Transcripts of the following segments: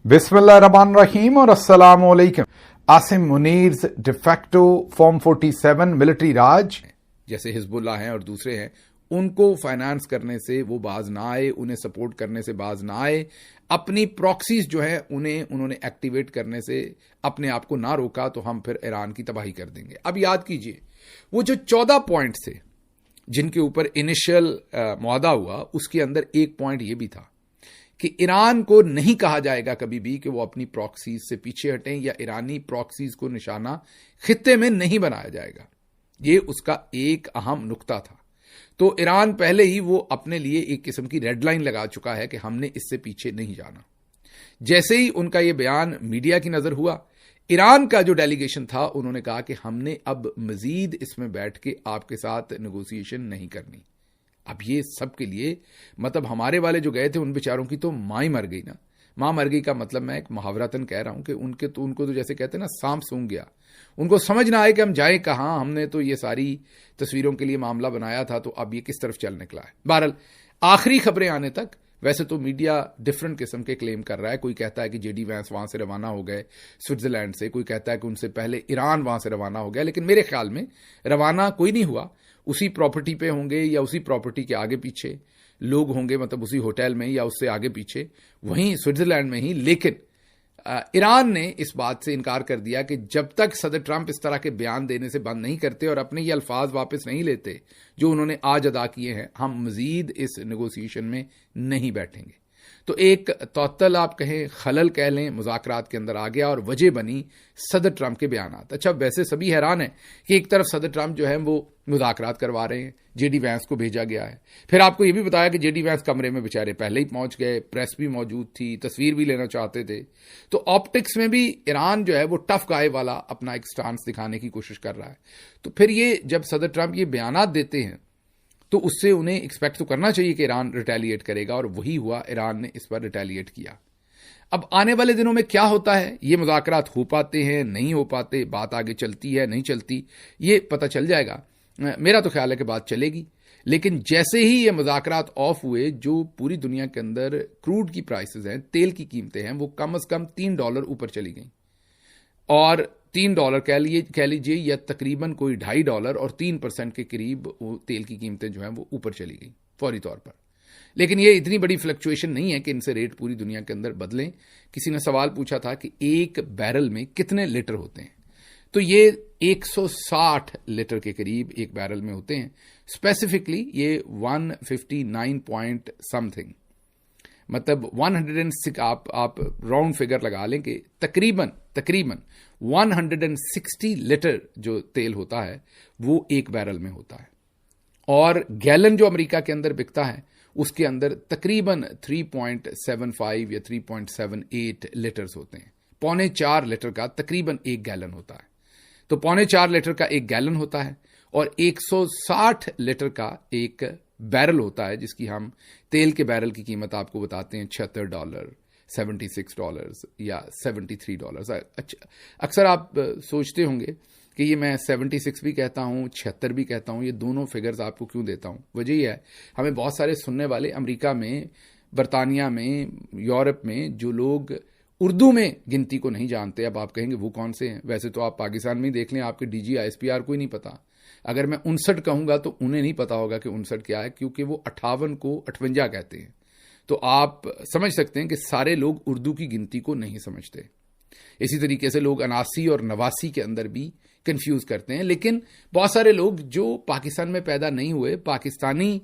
बिस्मिल्लाहिर्रहमानिर्रहीम और अस्सलाम वालेकुम। आसिम मुनीर्स डिफेक्टो फॉर्म 47 मिलिट्री राज जैसे हिजबुल्लाह हैं और दूसरे हैं, उनको फाइनेंस करने से वो बाज ना आए, उन्हें सपोर्ट करने से बाज ना आए, अपनी प्रॉक्सीज जो है उन्होंने एक्टिवेट करने से अपने आप को ना रोका तो हम फिर ईरान की तबाही कर देंगे। अब याद कीजिए वो जो 14 पॉइंट थे जिनके ऊपर इनिशियल मुआहदा हुआ, उसके अंदर एक पॉइंट ये भी था कि ईरान को नहीं कहा जाएगा कभी भी कि वो अपनी प्रॉक्सीज से पीछे हटें या ईरानी प्रॉक्सीज को निशाना खित्ते में नहीं बनाया जाएगा। ये उसका एक अहम नुक्ता था। तो ईरान पहले ही वो अपने लिए एक किस्म की रेड लाइन लगा चुका है कि हमने इससे पीछे नहीं जाना। जैसे ही उनका ये बयान मीडिया की नजर हुआ, ईरान का जो डेलीगेशन था उन्होंने कहा कि हमने अब मजीद इसमें बैठ के आपके साथ नेगोशिएशन नहीं करनी। अब ये सबके लिए मतलब हमारे वाले जो गए थे उन बेचारों की तो मां ही मर गई ना। मां मर गई का मतलब मैं एक मुहावरतन कह रहा हूं कि उनको तो जैसे कहते हैं ना, सांप सूंघ गया। उनको समझ ना आए कि हम जाए कहां, हमने तो ये सारी तस्वीरों के लिए मामला बनाया था, तो अब ये किस तरफ चल निकला है। बहरहाल आखिरी खबरें आने तक वैसे तो मीडिया डिफरेंट किस्म के क्लेम कर रहा है। कोई कहता है कि जेडी वैंस वहां से रवाना हो गए स्विट्जरलैंड से, कोई कहता है कि उनसे पहले ईरान वहां से रवाना हो गया, लेकिन मेरे ख्याल में रवाना कोई नहीं हुआ। उसी प्रॉपर्टी पे होंगे या उसी प्रॉपर्टी के आगे पीछे लोग होंगे, मतलब उसी होटल में या उससे आगे पीछे वहीं स्विट्जरलैंड में ही। लेकिन ईरान ने इस बात से इनकार कर दिया कि जब तक सदर ट्रंप इस तरह के बयान देने से बंद नहीं करते और अपने ये अल्फाज वापस नहीं लेते जो उन्होंने आज अदा किए हैं, हम मजीद इस नेगोशिएशन में नहीं बैठेंगे। तो एक तौतल आप कहें, खलल कह लें, मुज़ाकरात के अंदर आ गया और वजह बनी सदर ट्रंप के बयानात। अच्छा, वैसे सभी हैरान हैं कि एक तरफ सदर ट्रंप जो है वो मुज़ाकरात करवा रहे हैं, जेडी वैंस को भेजा गया है। फिर आपको ये भी बताया कि जेडी वैंस कमरे में बेचारे पहले ही पहुंच गए, प्रेस भी मौजूद थी, तस्वीर भी लेना चाहते थे। तो ऑप्टिक्स में भी ईरान जो है वो टफ गाय वाला अपना एक स्टांस दिखाने की कोशिश कर रहा है। तो फिर ये जब सदर ट्रंप ये बयानात देते हैं तो उससे उन्हें एक्सपेक्ट तो करना चाहिए कि ईरान रिटेलिएट करेगा, और वही हुआ। ईरान ने इस पर रिटेलिएट किया। अब आने वाले दिनों में क्या होता है, ये मुज़ाकरात हो पाते हैं नहीं हो पाते, बात आगे चलती है नहीं चलती, ये पता चल जाएगा। मेरा तो ख्याल है कि बात चलेगी। लेकिन जैसे ही ये मुज़ाकरात ऑफ हुए, जो पूरी दुनिया के अंदर क्रूड की प्राइसेस हैं, तेल की कीमतें हैं, वो कम से कम $3 ऊपर चली गई। और $3 कह लीजिए या तकरीबन कोई $2.5 और 3% के करीब वो तेल की कीमतें जो हैं वो ऊपर चली गई फौरी तौर पर। लेकिन ये इतनी बड़ी फ्लक्चुएशन नहीं है कि इनसे रेट पूरी दुनिया के अंदर बदलें। किसी ने सवाल पूछा था कि एक बैरल में कितने लीटर होते हैं, तो ये 160 लीटर के करीब एक बैरल में होते हैं। स्पेसिफिकली ये 159 पॉइंट समथिंग, मतलब 106, आप राउंड फिगर लगा लें कि तकरीबन 160 लीटर जो तेल होता है वो एक बैरल में होता है। और गैलन जो अमेरिका के अंदर बिकता है उसके अंदर तकरीबन 3.75 या 3.78 लीटर्स होते हैं। 4.25 लीटर का तकरीबन एक गैलन होता है। तो 4.25 लीटर का एक गैलन होता है और 160 लीटर का एक बैरल होता है, जिसकी हम तेल के बैरल की कीमत आपको बताते हैं $76, $76 या $73। अच्छा, अक्सर आप सोचते होंगे कि ये मैं 76 भी कहता हूं, 76 भी कहता हूं, ये दोनों फिगर्स आपको क्यों देता हूं। वजह यह है, हमें बहुत सारे सुनने वाले अमेरिका में, बरतानिया में, यूरोप में जो लोग उर्दू में गिनती को नहीं जानते। अब आप कहेंगे वो कौन से हैं। वैसे तो आप पाकिस्तान में ही देख लें, आपके DG ISPR को ही नहीं पता। अगर मैं 59 कहूंगा तो उन्हें नहीं पता होगा कि 59 क्या है, क्योंकि वो 58 को 58 कहते हैं। तो आप समझ सकते हैं कि सारे लोग उर्दू की गिनती को नहीं समझते। इसी तरीके से लोग 79 और 89 के अंदर भी कंफ्यूज करते हैं। लेकिन बहुत सारे लोग जो पाकिस्तान में पैदा नहीं हुए, पाकिस्तानी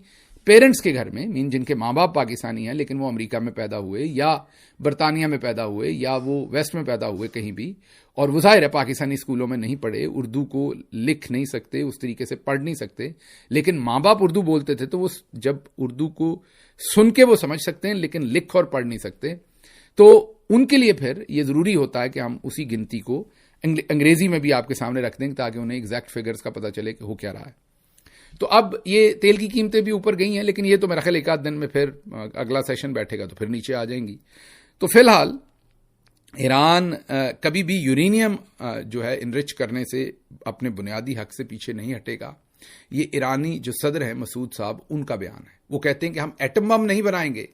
पेरेंट्स के घर में, जिनके माँ बाप पाकिस्तानी हैं लेकिन वो अमेरिका में पैदा हुए या बरतानिया में पैदा हुए या वो वेस्ट में पैदा हुए कहीं भी, और वो जाहिर है पाकिस्तानी स्कूलों में नहीं पढ़े, उर्दू को लिख नहीं सकते, उस तरीके से पढ़ नहीं सकते, लेकिन माँ बाप उर्दू बोलते थे तो वो जब उर्दू को सुन के वो समझ सकते हैं लेकिन लिख और पढ़ नहीं सकते। तो उनके लिए फिर ये जरूरी होता है कि हम उसी गिनती को अंग्रेजी में भी आपके सामने रख दें ताकि उन्हें एग्जैक्ट फिगर्स का पता चले कि हो क्या रहा है। तो अब ये तेल की कीमतें भी ऊपर गई हैं, लेकिन ये तो मेरा ख्याल एक आध दिन में फिर अगला सेशन बैठेगा तो फिर नीचे आ जाएंगी। तो फिलहाल ईरान कभी भी यूरेनियम जो है इनरिच करने से अपने बुनियादी हक से पीछे नहीं हटेगा। ये ईरानी जो सदर है मसूद साहब, उनका बयान है। वो कहते हैं कि हम एटम बम नहीं बनाएंगे,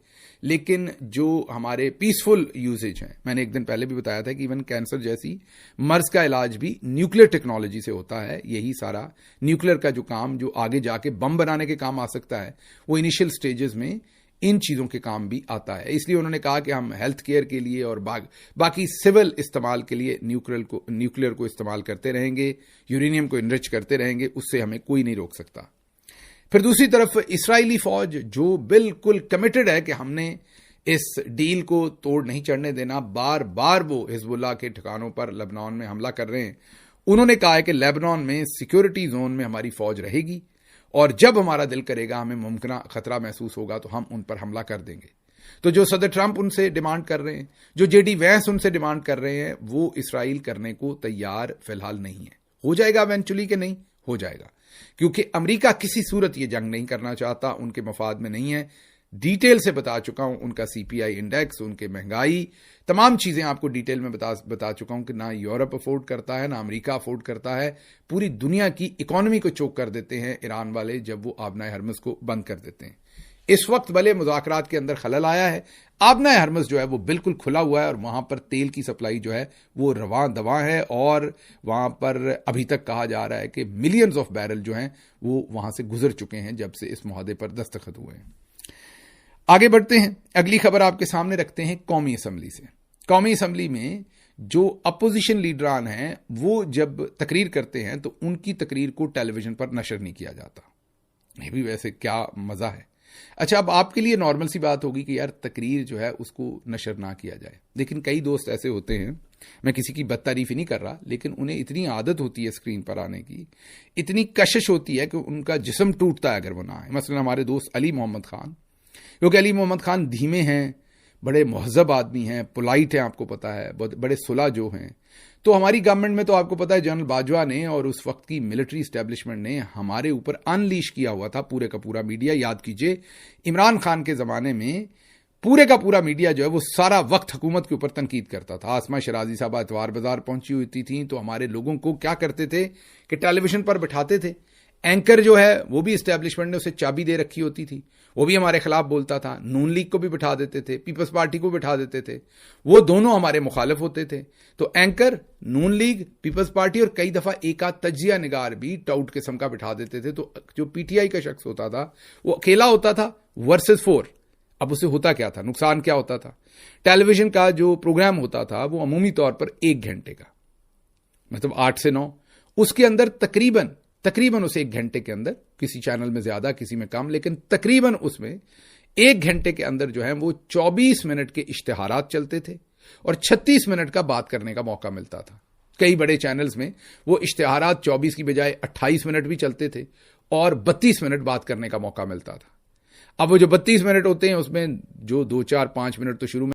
لیکن جو ہمارے پیسفل یوزیج ہیں، میں نے ایک دن پہلے بھی بتایا تھا کہ ایون کینسر جیسی مرض کا علاج بھی نیوکلیر ٹیکنالوجی سے ہوتا ہے. یہی سارا نیوکلیر کا جو کام جو آگے جا کے بم بنانے کے کام آ سکتا ہے، وہ انیشل سٹیجز میں ان چیزوں کے کام بھی آتا ہے. اس لیے انہوں نے کہا کہ ہم ہیلتھ کیئر کے لیے اور باقی سول استعمال کے لیے نیوکلیر کو استعمال کرتے رہیں گے، یورینیم کو انرچ کرتے رہیں گے، اس سے ہمیں کوئی نہیں روک سکتا. پھر دوسری طرف اسرائیلی فوج جو بالکل کمیٹڈ ہے کہ ہم نے اس ڈیل کو توڑ نہیں چڑھنے دینا، بار بار وہ حزب اللہ کے ٹھکانوں پر لبنان میں حملہ کر رہے ہیں. انہوں نے کہا ہے کہ لیبنان میں سیکیورٹی زون میں ہماری فوج رہے گی، اور جب ہمارا دل کرے گا، ہمیں ممکنہ خطرہ محسوس ہوگا تو ہم ان پر حملہ کر دیں گے. تو جو صدر ٹرمپ ان سے ڈیمانڈ کر رہے ہیں، جو جے ڈی وینس ان سے ڈیمانڈ کر رہے ہیں، وہ اسرائیل کرنے کو تیار فی الحال نہیں ہے. ہو جائے گا ایونچولی کہ نہیں ہو جائے گا، کیونکہ امریکہ کسی صورت یہ جنگ نہیں کرنا چاہتا، ان کے مفاد میں نہیں ہے. ڈیٹیل سے بتا چکا ہوں، ان کا سی پی آئی انڈیکس، ان کے مہنگائی، تمام چیزیں آپ کو ڈیٹیل میں بتا چکا ہوں کہ نہ یورپ افورڈ کرتا ہے، نہ امریکہ افورڈ کرتا ہے. پوری دنیا کی اکانومی کو چوک کر دیتے ہیں ایران والے جب وہ آبنائے ہرمز کو بند کر دیتے ہیں. اس وقت بھلے مذاکرات کے اندر خلل آیا ہے، آبنائے ہرمز جو ہے وہ بالکل کھلا ہوا ہے، اور وہاں پر تیل کی سپلائی جو ہے وہ رواں دواں ہے، اور وہاں پر ابھی تک کہا جا رہا ہے کہ ملینز آف بیرل جو ہیں وہ وہاں سے گزر چکے ہیں جب سے اس معاہدے پر دستخط ہوئے ہیں. آگے بڑھتے ہیں، اگلی خبر آپ کے سامنے رکھتے ہیں قومی اسمبلی سے. قومی اسمبلی میں جو اپوزیشن لیڈران ہیں وہ جب تقریر کرتے ہیں تو ان کی تقریر کو ٹیلی ویژن پر نشر نہیں کیا جاتا. یہ بھی ویسے کیا مزہ ہے. اچھا، اب آپ کے لیے نارمل سی بات ہوگی کہ یار تقریر جو ہے اس کو نشر نہ کیا جائے، لیکن کئی دوست ایسے ہوتے ہیں، میں کسی کی بد تعریفی نہیں کر رہا، لیکن انہیں اتنی عادت ہوتی ہے اسکرین پر آنے کی، اتنی کشش ہوتی ہے کہ ان کا جسم ٹوٹتا ہے اگر وہ نہ آئے. مثلا ہمارے دوست علی محمد خان، کیونکہ علی محمد خان دھیمے ہیں، بڑے مہذب آدمی ہیں، پولائٹ ہیں، آپ کو پتا ہے، بڑے صلح جو ہیں. تو ہماری گورنمنٹ میں تو آپ کو پتا ہے جنرل باجوہ نے اور اس وقت کی ملٹری اسٹیبلشمنٹ نے ہمارے اوپر انلیش کیا ہوا تھا پورے کا پورا میڈیا. یاد کیجئے عمران خان کے زمانے میں پورے کا پورا میڈیا جو ہے وہ سارا وقت حکومت کے اوپر تنقید کرتا تھا. آسمہ شرازی صاحبہ اتوار بازار پہنچی ہوتی تھیں تو ہمارے لوگوں کو کیا کرتے تھے کہ ٹیلی ویژن پر بٹھاتے تھے. اینکر جو ہے وہ بھی اسٹیبلشمنٹ نے اسے چابی دے رکھی ہوتی تھی، وہ بھی ہمارے خلاف بولتا تھا. نون لیگ کو بھی بٹھا دیتے تھے، پیپلز پارٹی کو بٹھا دیتے تھے، وہ دونوں ہمارے مخالف ہوتے تھے. تو اینکر، نون لیگ، پیپلز پارٹی اور کئی دفعہ ایک آدھ تجزیہ نگار بھی ٹاؤٹ قسم کا بٹھا دیتے تھے. تو جو پی ٹی آئی کا شخص ہوتا تھا وہ اکیلا ہوتا تھا ورسز 4. اب اسے ہوتا کیا تھا، نقصان کیا ہوتا تھا؟ ٹیلی ویژن کا جو پروگرام ہوتا تھا وہ عمومی طور پر 1 گھنٹے کا، مطلب 8 سے 9، اس کے اندر تقریباً اسے 1 گھنٹے کے اندر، کسی چینل میں زیادہ کسی میں کم، لیکن تقریباً اس میں 1 گھنٹے کے اندر جو ہے وہ 24 منٹ کے اشتہارات چلتے تھے اور 36 منٹ کا بات کرنے کا موقع ملتا تھا. کئی بڑے چینلز میں وہ اشتہارات 24 کی بجائے 28 منٹ بھی چلتے تھے اور 32 منٹ بات کرنے کا موقع ملتا تھا. اب وہ جو 32 منٹ ہوتے ہیں اس میں جو 2 4 5 منٹ تو شروع میں